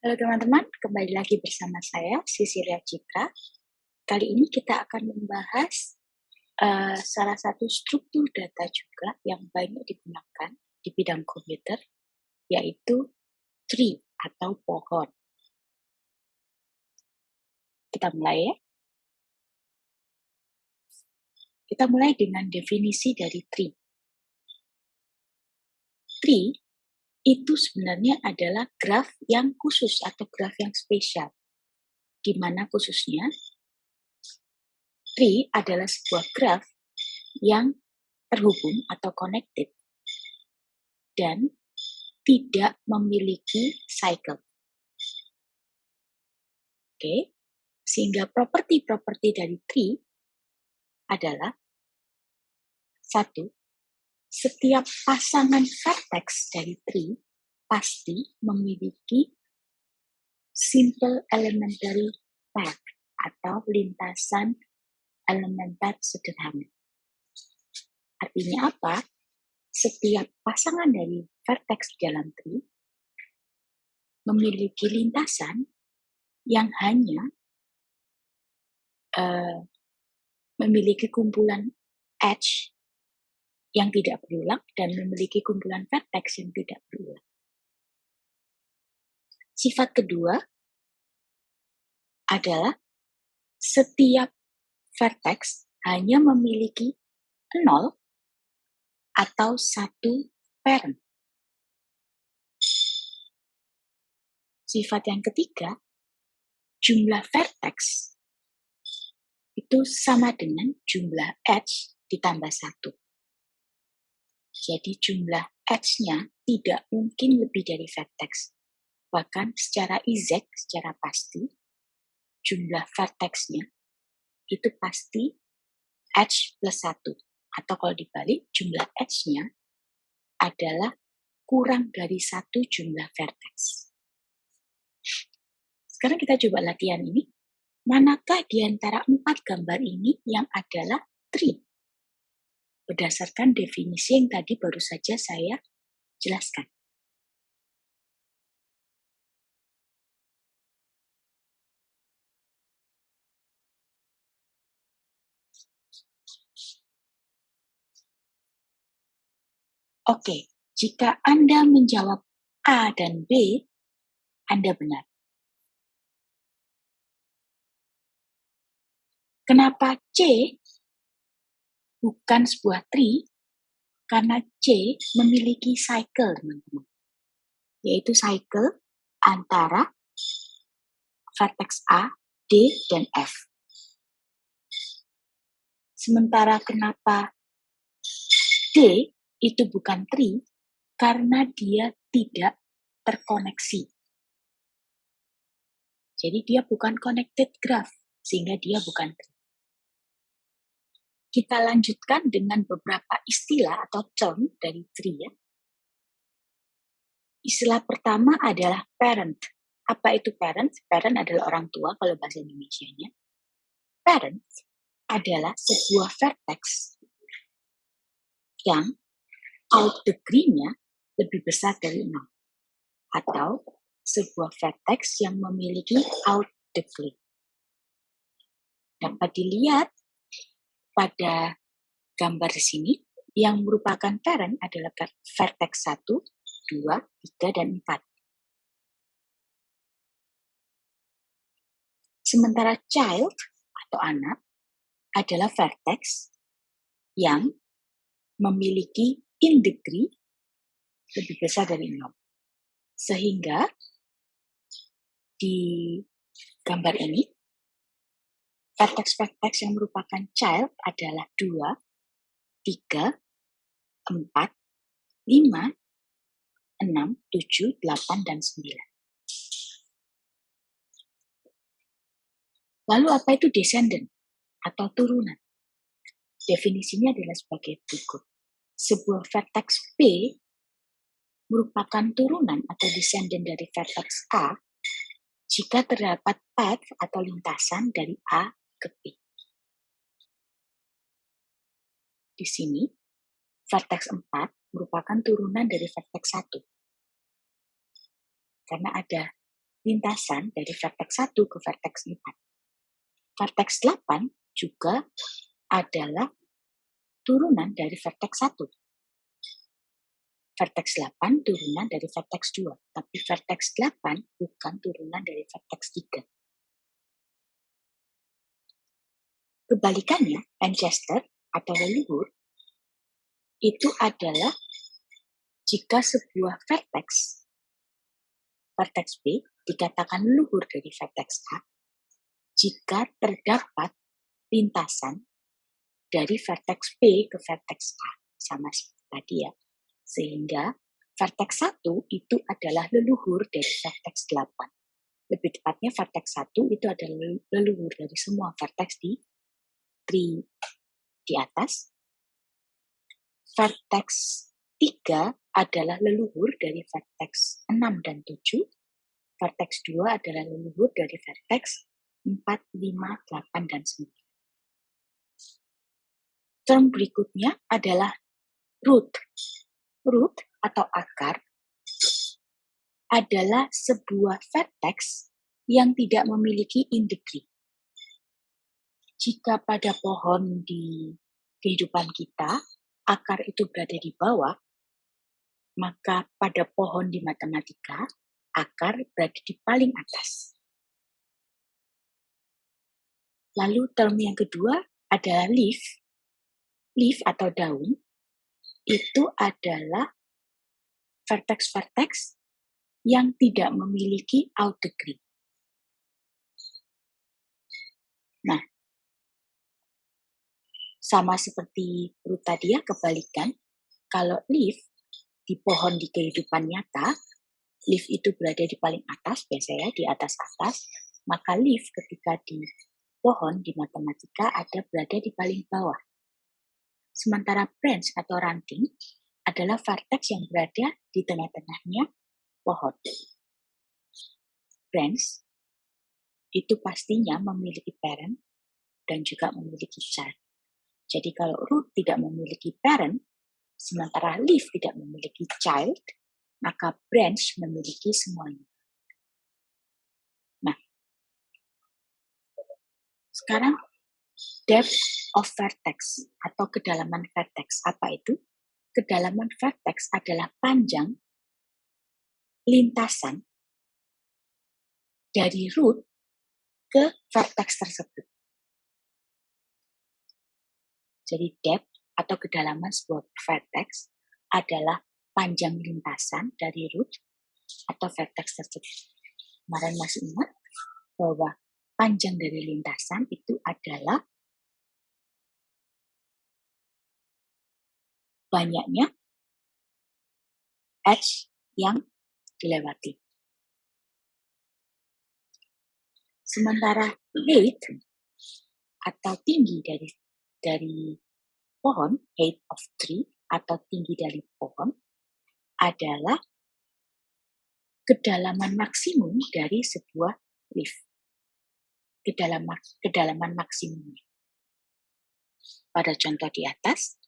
Halo teman-teman, kembali lagi bersama saya, Cecilia Citra. Kali ini kita akan membahas salah satu struktur data juga yang banyak digunakan di bidang komputer, yaitu tree atau pohon. Kita mulai ya. Kita mulai dengan definisi dari tree. Tree itu sebenarnya adalah graf yang khusus atau graf yang spesial. Di mana khususnya tree adalah sebuah graf yang terhubung atau connected dan tidak memiliki cycle. Oke, sehingga properti-properti dari tree adalah satu, setiap pasangan vertex dari tree pasti memiliki simple elementary path atau lintasan elementer sederhana. Artinya apa? Setiap pasangan dari vertex dalam tree memiliki lintasan yang hanya memiliki kumpulan edge yang tidak berulang dan memiliki kumpulan vertex yang tidak berulang. Sifat kedua adalah setiap vertex hanya memiliki 0 atau 1 parent. Sifat yang ketiga, jumlah vertex itu sama dengan jumlah edge ditambah 1. Jadi jumlah edge-nya tidak mungkin lebih dari vertex. Bahkan secara exact, secara pasti, jumlah vertex-nya itu pasti edge plus 1. Atau kalau dibalik, jumlah edge-nya adalah kurang dari 1 jumlah vertex. Sekarang kita coba latihan ini. Manakah di antara 4 gambar ini yang adalah tree? Berdasarkan definisi yang tadi baru saja saya jelaskan. Oke, jika Anda menjawab A dan B, Anda benar. Kenapa C bukan sebuah tree? Karena C memiliki cycle, teman-teman. Yaitu cycle antara vertex A, D, dan F. Sementara kenapa D itu bukan tree? Karena dia tidak terkoneksi. Jadi dia bukan connected graph, sehingga dia bukan tree. Kita lanjutkan dengan beberapa istilah atau term dari tree ya. Istilah pertama adalah parent. Apa itu parent? Parent adalah orang tua kalau bahasa Indonesianya. Parent adalah sebuah vertex yang out degree-nya lebih besar dari 0. Atau sebuah vertex yang memiliki out degree. Dapat dilihat pada gambar di sini, yang merupakan parent adalah vertex 1, 2, 3, dan 4. Sementara child atau anak adalah vertex yang memiliki in degree lebih besar dari 0. Sehingga di gambar ini, vertex-vertex yang merupakan child adalah 2, 3, 4, 5, 6, 7, 8, dan 9. Lalu apa itu descendant atau turunan? Definisinya adalah sebagai berikut. Sebuah vertex P merupakan turunan atau descendant dari vertex A jika terdapat path atau lintasan dari A ke P. Di sini, vertex 4 merupakan turunan dari vertex 1. Karena ada lintasan dari vertex 1 ke vertex 4. Vertex 8 juga adalah turunan dari vertex 1. Vertex 8 turunan dari vertex 2, tapi vertex 8 bukan turunan dari vertex 3. Kebalikannya, ancestor atau leluhur itu adalah jika sebuah vertex B dikatakan leluhur dari vertex A jika terdapat lintasan dari vertex B ke vertex A, sama seperti tadi ya. Sehingga vertex 1 itu adalah leluhur dari vertex 8. Lebih tepatnya vertex 1 itu adalah leluhur dari semua vertex di tree di atas. Vertex 3 adalah leluhur dari vertex 6 dan 7. Vertex 2 adalah leluhur dari vertex 4, 5, 8, dan 9. Term berikutnya adalah root. Root atau akar adalah sebuah vertex yang tidak memiliki indegri. Jika pada pohon di kehidupan kita, akar itu berada di bawah, maka pada pohon di matematika, akar berada di paling atas. Lalu term yang kedua adalah leaf. Leaf atau daun itu adalah vertex-vertex yang tidak memiliki out degree. Nah, sama seperti root tadi ya, kebalikan. Kalau leaf di pohon di kehidupan nyata, leaf itu berada di paling atas, biasanya di atas-atas, maka leaf ketika di pohon di matematika ada berada di paling bawah. Sementara branch atau ranting adalah vertex yang berada di tengah-tengahnya pohon. Branch itu pastinya memiliki parent dan juga memiliki child. Jadi kalau root tidak memiliki parent, sementara leaf tidak memiliki child, maka branch memiliki semuanya. Nah, sekarang depth of vertex atau kedalaman vertex. Apa itu? Kedalaman vertex adalah panjang lintasan dari root ke vertex tersebut. Jadi depth atau kedalaman sebuah vertex adalah panjang lintasan dari root atau vertex tersebut. Kemarin masih ingat bahwa panjang dari lintasan itu adalah banyaknya edge yang dilewati. Sementara height atau tinggi dari pohon, height of tree atau tinggi dari pohon adalah kedalaman maksimum dari sebuah leaf. Kedalaman maksimumnya. Pada contoh di atas,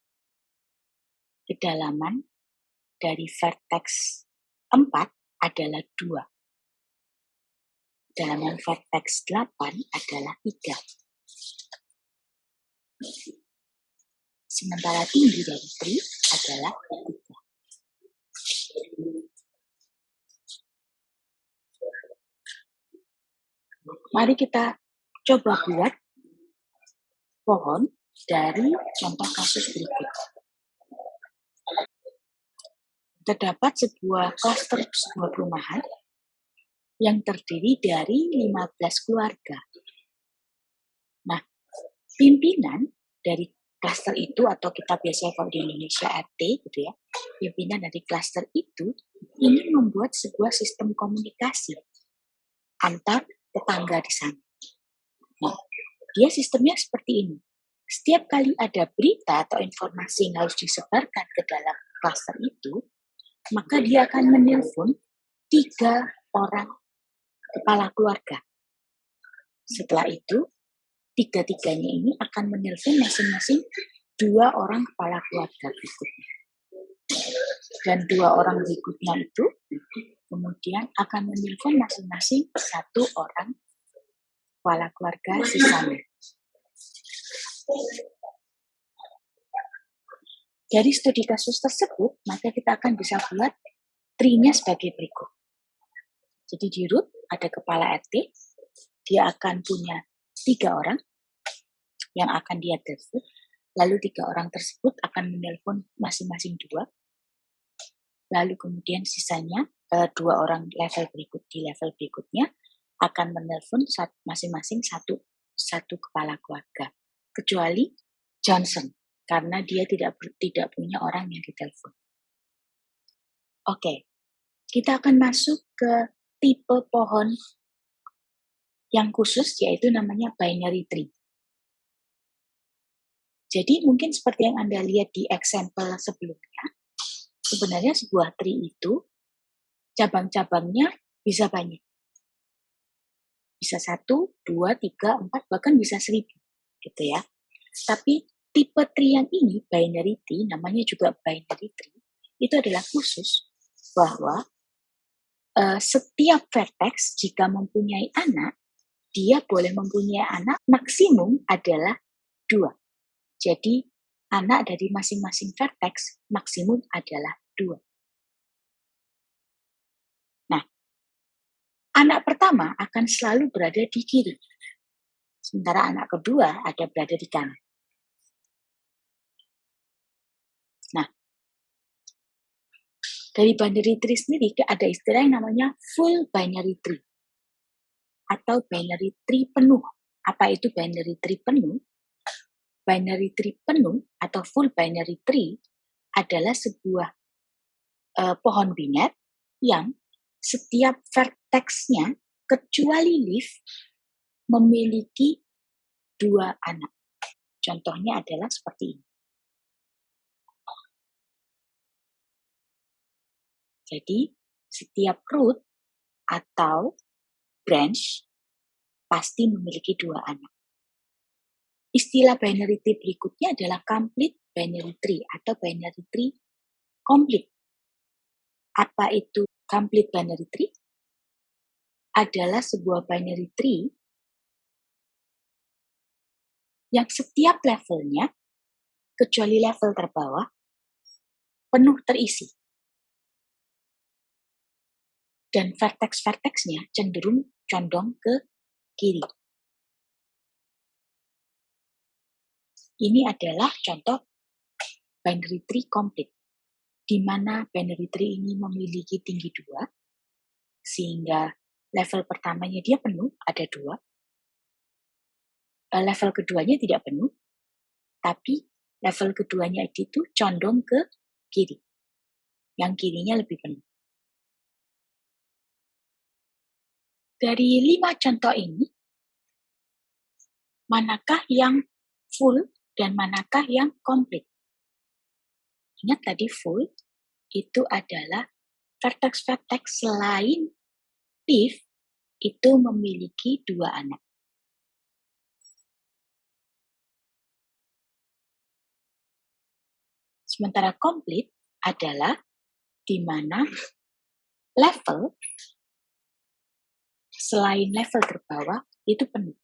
kedalaman dari vertex 4 adalah 2. Kedalaman vertex 8 adalah 3. Sementara tinggi dari tree adalah 3. Mari kita coba buat pohon dari contoh kasus berikut. Terdapat sebuah klaster sebuah perumahan yang terdiri dari 15 keluarga. Nah, pimpinan dari klaster itu, atau kita biasanya kalau di Indonesia RT gitu ya, pimpinan dari klaster itu ingin membuat sebuah sistem komunikasi antar tetangga di sana. Nah, dia sistemnya seperti ini. Setiap kali ada berita atau informasi yang harus disebarkan ke dalam klaster itu, maka dia akan menelpon 3 orang kepala keluarga. Setelah itu, 3-3-nya ini akan menelpon masing-masing 2 orang kepala keluarga berikutnya. Dan 2 orang berikutnya itu Kemudian akan menelpon masing-masing satu orang kepala keluarga sisanya. Dari studi kasus tersebut, maka kita akan bisa buat tree-nya sebagai berikut. Jadi di root ada kepala RT, dia akan punya 3 orang yang akan dia telepon, lalu 3 orang tersebut akan menelpon masing-masing 2, lalu kemudian sisanya 2 orang level berikutnya akan menelpon masing-masing satu kepala keluarga, kecuali Johnson karena dia tidak punya orang yang ditelepon. Oke, kita akan masuk ke tipe pohon yang khusus, yaitu namanya binary tree. Jadi mungkin seperti yang Anda lihat di example sebelumnya, sebenarnya sebuah tree itu cabang-cabangnya bisa banyak. Bisa 1, 2, 3, 4, bahkan bisa 1000 gitu ya. Tapi tipe tree yang ini, binary tree, namanya juga binary tree, itu adalah khusus bahwa setiap vertex jika mempunyai anak, dia boleh mempunyai anak maksimum adalah 2. Jadi anak dari masing-masing vertex maksimum adalah 2. Nah, anak pertama akan selalu berada di kiri, sementara anak kedua ada berada di kanan. Nah, dari binary tree sendiri ada istilah yang namanya full binary tree atau binary tree penuh. Apa itu binary tree penuh? Binary tree penuh atau full binary tree adalah sebuah pohon binet yang setiap vertexnya kecuali leaf memiliki 2 anak. Contohnya adalah seperti ini. Jadi setiap root atau branch pasti memiliki 2 anak. Istilah binary tree berikutnya adalah complete binary tree atau binary tree complete. Apa itu complete binary tree? Adalah sebuah binary tree yang setiap levelnya, kecuali level terbawah, penuh terisi. Dan vertex-vertexnya cenderung condong ke kiri. Ini adalah contoh binary tree complete, di mana binary tree ini memiliki tinggi 2, sehingga level pertamanya dia penuh, ada 2. Level keduanya tidak penuh, tapi level keduanya itu condong ke kiri. Yang kirinya lebih penuh. Dari 5 contoh ini, manakah yang full dan manakah yang komplit? Ingat tadi full itu adalah vertex-vertex selain leaf itu memiliki 2 anak. Sementara komplit adalah di mana level selain level terbawah itu penuh.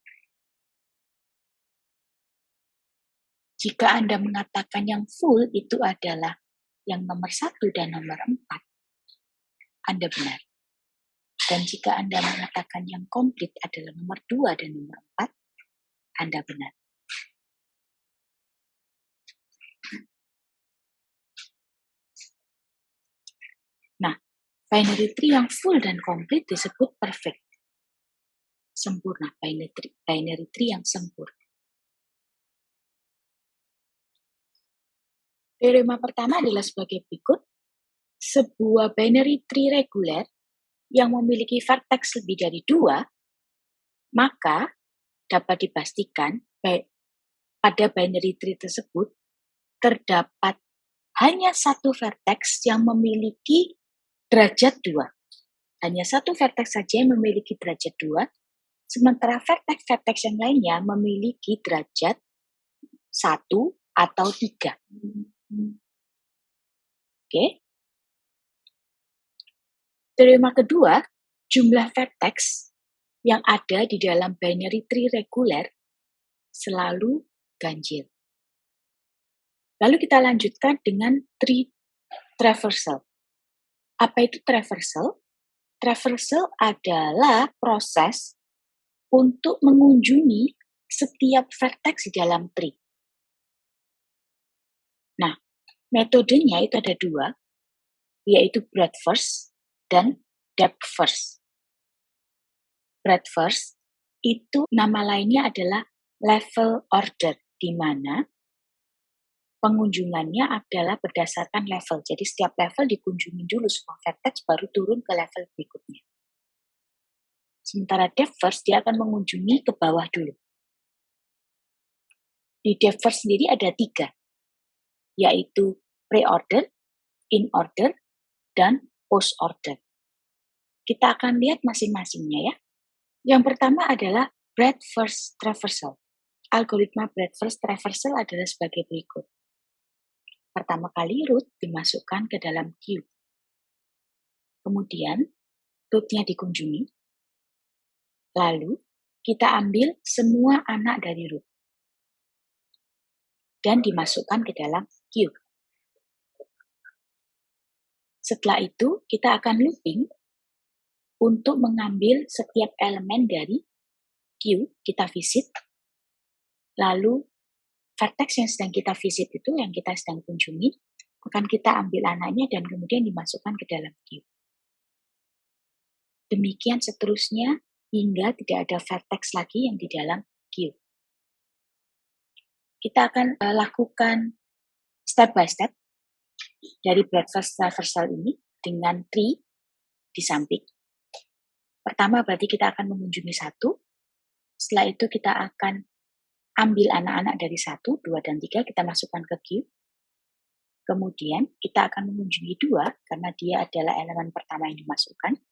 Jika Anda mengatakan yang full itu adalah yang nomor 1 dan nomor 4, Anda benar. Dan jika Anda mengatakan yang komplit adalah nomor 2 dan nomor 4, Anda benar. Nah, binary tree yang full dan komplit disebut perfect. Sempurna, binary tree yang sempurna. Teorema pertama adalah sebagai berikut. Sebuah binary tree reguler yang memiliki vertex lebih dari 2, maka dapat dipastikan pada binary tree tersebut terdapat hanya satu vertex yang memiliki derajat 2. Hanya satu vertex saja yang memiliki derajat 2, sementara vertex-vertex yang lainnya memiliki derajat 1 atau 3. Oke? Teorema kedua, jumlah vertex yang ada di dalam binary tree reguler selalu ganjil. Lalu kita lanjutkan dengan tree traversal. Apa itu traversal? Traversal adalah proses untuk mengunjungi setiap vertex di dalam tree. Nah, metodenya itu ada dua, yaitu breadth first dan depth first. Breadth first itu nama lainnya adalah level order, di mana pengunjungannya adalah berdasarkan level. Jadi setiap level dikunjungi dulu semua vertex, baru turun ke level berikutnya. Sementara depth first, dia akan mengunjungi ke bawah dulu. Di depth first sendiri ada 3, yaitu pre-order, in-order, dan post-order. Kita akan lihat masing-masingnya ya. Yang pertama adalah breadth first traversal. Algoritma breadth first traversal adalah sebagai berikut. Pertama kali root dimasukkan ke dalam queue. Kemudian rootnya dikunjungi. Lalu kita ambil semua anak dari root dan dimasukkan ke dalam queue. Setelah itu kita akan looping untuk mengambil setiap elemen dari queue, kita visit. Lalu vertex yang sedang kita visit itu, yang kita sedang kunjungi, akan kita ambil anaknya dan kemudian dimasukkan ke dalam queue. Demikian seterusnya hingga tidak ada vertex lagi yang di dalam queue. Kita akan lakukan step by step dari breadth first traversal ini dengan tree di samping. Pertama berarti kita akan mengunjungi 1. Setelah itu kita akan ambil anak-anak dari 1, 2, dan 3, kita masukkan ke queue. Kemudian kita akan mengunjungi 2 karena dia adalah elemen pertama yang dimasukkan.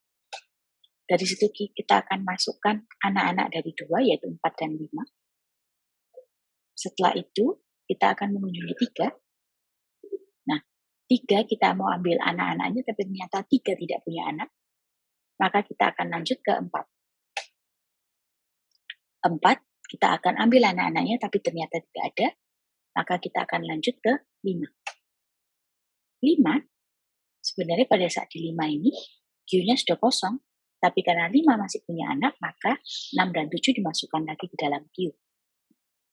Dari situ kita akan masukkan anak-anak dari 2, yaitu 4 dan 5. Setelah itu kita akan mengunjungi 3. Nah, 3 kita mau ambil anak-anaknya tapi ternyata 3 tidak punya anak. Maka kita akan lanjut ke 4. 4 kita akan ambil anak-anaknya tapi ternyata tidak ada. Maka kita akan lanjut ke 5. 5, sebenarnya pada saat di 5 ini, queue-nya sudah kosong. Tapi karena 5 masih punya anak, maka 6 dan 7 dimasukkan lagi ke dalam queue.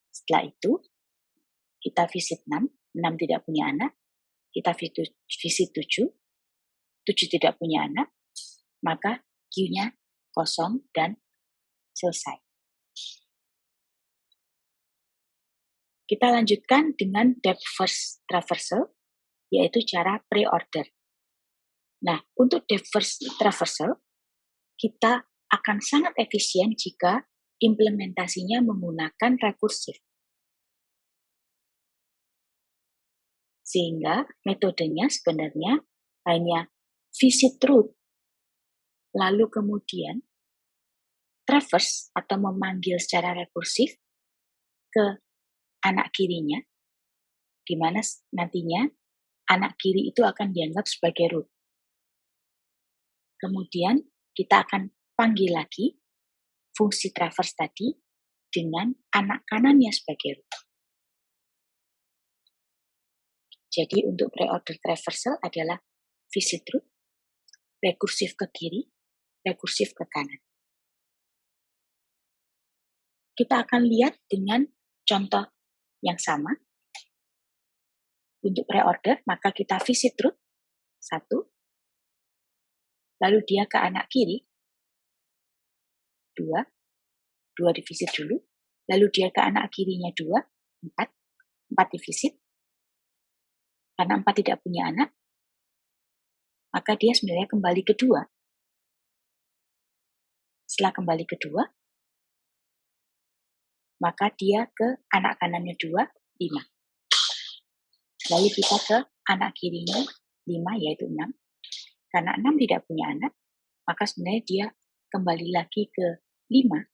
Setelah itu, kita visit 6, 6 tidak punya anak. Kita visit 7, 7 tidak punya anak. Maka queue-nya kosong dan selesai. Kita lanjutkan dengan depth first traversal, yaitu cara pre-order. Nah, untuk depth first traversal, kita akan sangat efisien jika implementasinya menggunakan rekursif. Sehingga metodenya sebenarnya hanya visit root, lalu kemudian traverse atau memanggil secara rekursif ke anak kirinya, di mana nantinya anak kiri itu akan dianggap sebagai root. Kemudian kita akan panggil lagi fungsi traverse tadi dengan anak kanannya sebagai root. Jadi untuk pre-order traversal adalah visit root, rekursif ke kiri, rekursif ke kanan. Kita akan lihat dengan contoh yang sama. Untuk pre-order, maka kita visit root 1, lalu dia ke anak kiri 2, 2 divisit dulu, lalu dia ke anak kirinya 2, 4, 4 divisit. Karena 4 tidak punya anak, maka dia sebenarnya kembali ke 2. Setelah kembali ke 2, maka dia ke anak kanannya 2, 5. Lalu kita ke anak kirinya 5, yaitu 6. Karena 6 tidak punya anak, maka sebenarnya dia kembali lagi ke 5.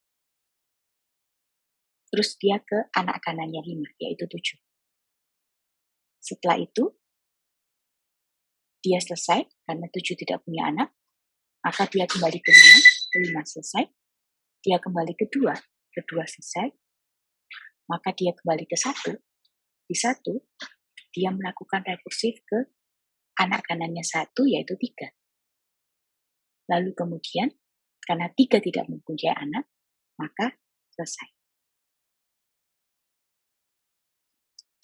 Terus dia ke anak kanannya 5, yaitu 7. Setelah itu, dia selesai karena 7 tidak punya anak, maka dia kembali ke 5, 5 selesai. Dia kembali ke 2, 2 selesai. Maka dia kembali ke 1, di 1 dia melakukan rekursif ke anak kanannya 1, yaitu 3. Lalu kemudian, karena 3 tidak mempunyai anak, maka selesai.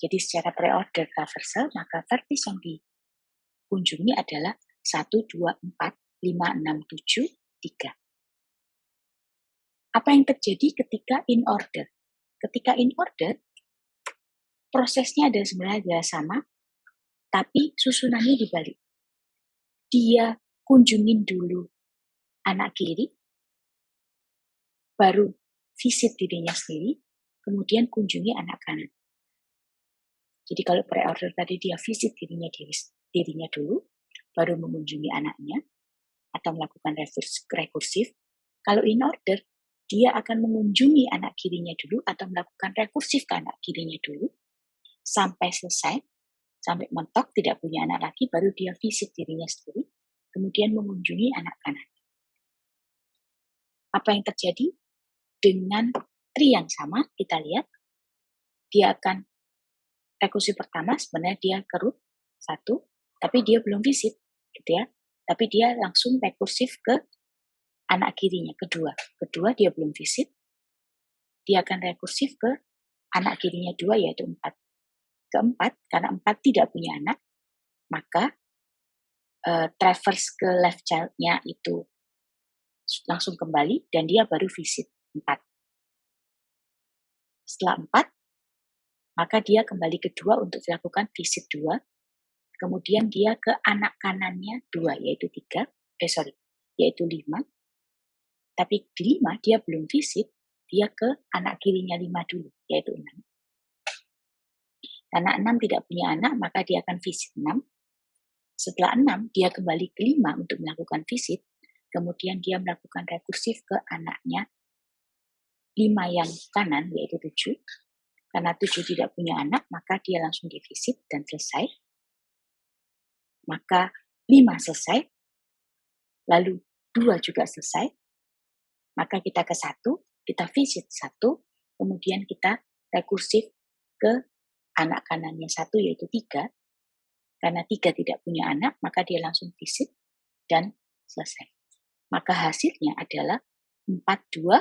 Jadi secara pre-order traversal, maka vertis yang dikunjungi adalah 1, 2, 4, 5, 6, 7, 3. Apa yang terjadi ketika in order? Ketika in order, prosesnya sebenarnya sama, tapi susunannya dibalik. Dia kunjungin dulu anak kiri, baru visit dirinya sendiri, kemudian kunjungi anak kanan. Jadi kalau pre-order tadi dia visit dirinya dulu, baru mengunjungi anaknya, atau melakukan rekursif. Kalau in order, dia akan mengunjungi anak kirinya dulu, atau melakukan rekursif ke anak kirinya dulu, sampai selesai, sampai mentok tidak punya anak lagi, baru dia visit dirinya sendiri, kemudian mengunjungi anak kanan. Apa yang terjadi dengan tree yang sama? Kita lihat, dia akan rekursif pertama sebenarnya dia ke root 1, tapi dia belum visit, gitu ya. Tapi dia langsung rekursif ke anak kirinya, kedua. Kedua dia belum visit, dia akan rekursif ke anak kirinya 2, yaitu 4. Keempat, karena 4 tidak punya anak, maka traverse ke left child-nya itu langsung kembali, dan dia baru visit 4. Setelah 4, maka dia kembali ke 2 untuk dilakukan visit 2, kemudian dia ke anak kanannya 2, yaitu 5, tapi di 5 dia belum visit, dia ke anak kirinya 5 dulu, yaitu 6. Karena 6 tidak punya anak, maka dia akan visit 6. Setelah 6, dia kembali ke 5 untuk melakukan visit, kemudian dia melakukan rekursif ke anaknya 5 yang kanan, yaitu 7. Karena 7 tidak punya anak, maka dia langsung divisit dan selesai. Maka 5 selesai, lalu 2 juga selesai, maka kita ke 1, kita visit 1, kemudian kita rekursif ke anak kanannya 1, yaitu 3. Karena 3 tidak punya anak, maka dia langsung visit dan selesai. Maka hasilnya adalah 4, 2,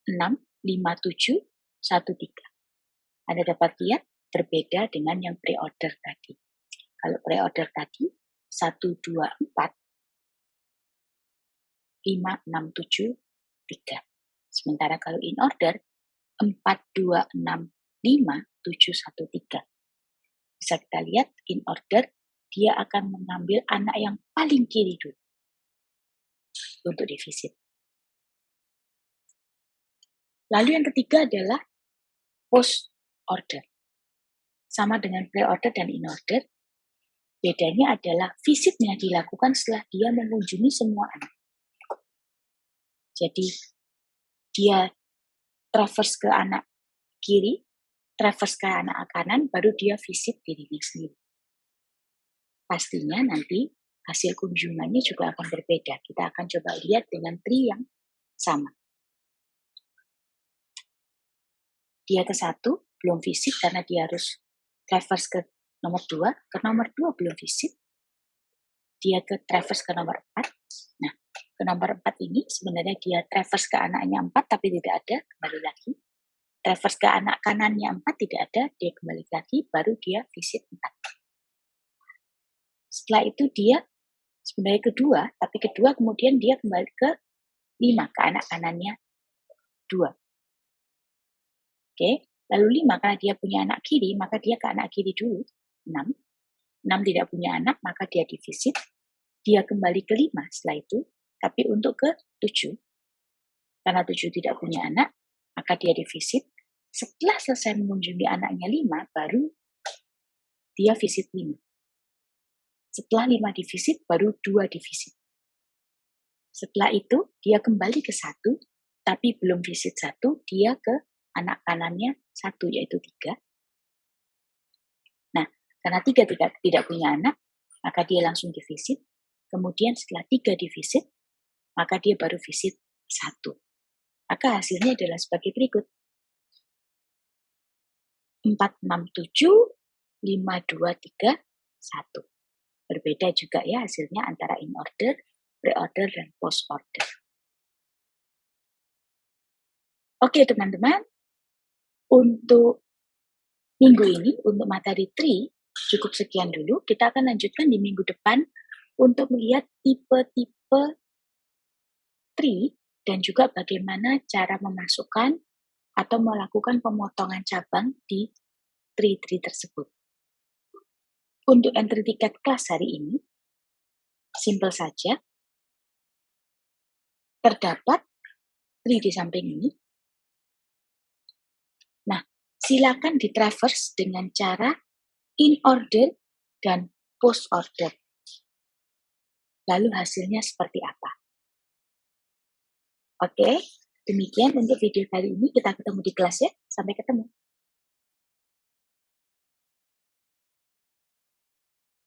6, 5, 7, 1, 3. Anda dapat lihat berbeda dengan yang pre-order tadi. Kalau pre-order tadi 1, 2, 4, 5, 6, 7, 3. Sementara kalau in order 4, 2, 6, 5, 7, 1, 3. Bisa kita lihat in order dia akan mengambil anak yang paling kiri dulu untuk divisit. Lalu yang ketiga adalah post order. Sama dengan pre-order dan in order, bedanya adalah visitnya dilakukan setelah dia mengunjungi semua anak. Jadi dia traverse ke anak kiri, traverse ke anak kanan, baru dia visit dirinya sendiri. Pastinya nanti hasil kunjungannya juga akan berbeda. Kita akan coba lihat dengan tree yang sama. Dia ke 1 belum visit karena dia harus traverse ke nomor 2, ke nomor 2 belum visit. Dia ke traverse ke nomor 4. Nah, ke nomor 4 ini sebenarnya dia traverse ke anaknya 4 tapi tidak ada, kembali lagi. Traverse ke anak kanannya 4 tidak ada, dia kembali lagi, baru dia visit 4. Setelah itu dia sebenarnya kedua, tapi kedua kemudian dia kembali ke 5, ke anak kanannya 2. Oke, lalu 5 karena dia punya anak kiri, maka dia ke anak kiri dulu, 6. 6 tidak punya anak, maka dia divisit. Dia kembali ke 5 setelah itu, tapi untuk ke 7. Karena 7 tidak punya anak, maka dia divisit. Setelah selesai mengunjungi anaknya 5, baru dia visit 5. Setelah 5 divisit, baru 2 divisit. Setelah itu, dia kembali ke 1, tapi belum visit 1, dia ke anak kanannya 1, yaitu 3. Nah, karena 3 tidak punya anak, maka dia langsung divisit. Kemudian setelah 3 divisit, maka dia baru visit 1. Maka hasilnya adalah sebagai berikut. 467, 523, 1. Berbeda juga ya hasilnya antara in order, pre-order, dan post order. Oke teman-teman, untuk minggu ini, untuk materi tree, cukup sekian dulu. Kita akan lanjutkan di minggu depan untuk melihat tipe-tipe tree dan juga bagaimana cara memasukkan atau melakukan pemotongan cabang di tree-tree tersebut. Untuk entry tiket kelas hari ini, simple saja. Terdapat tree di samping ini. Nah, silakan di-traverse dengan cara in order dan post order. Lalu hasilnya seperti apa? Oke, demikian untuk video kali ini. Kita ketemu di kelas ya. Sampai ketemu.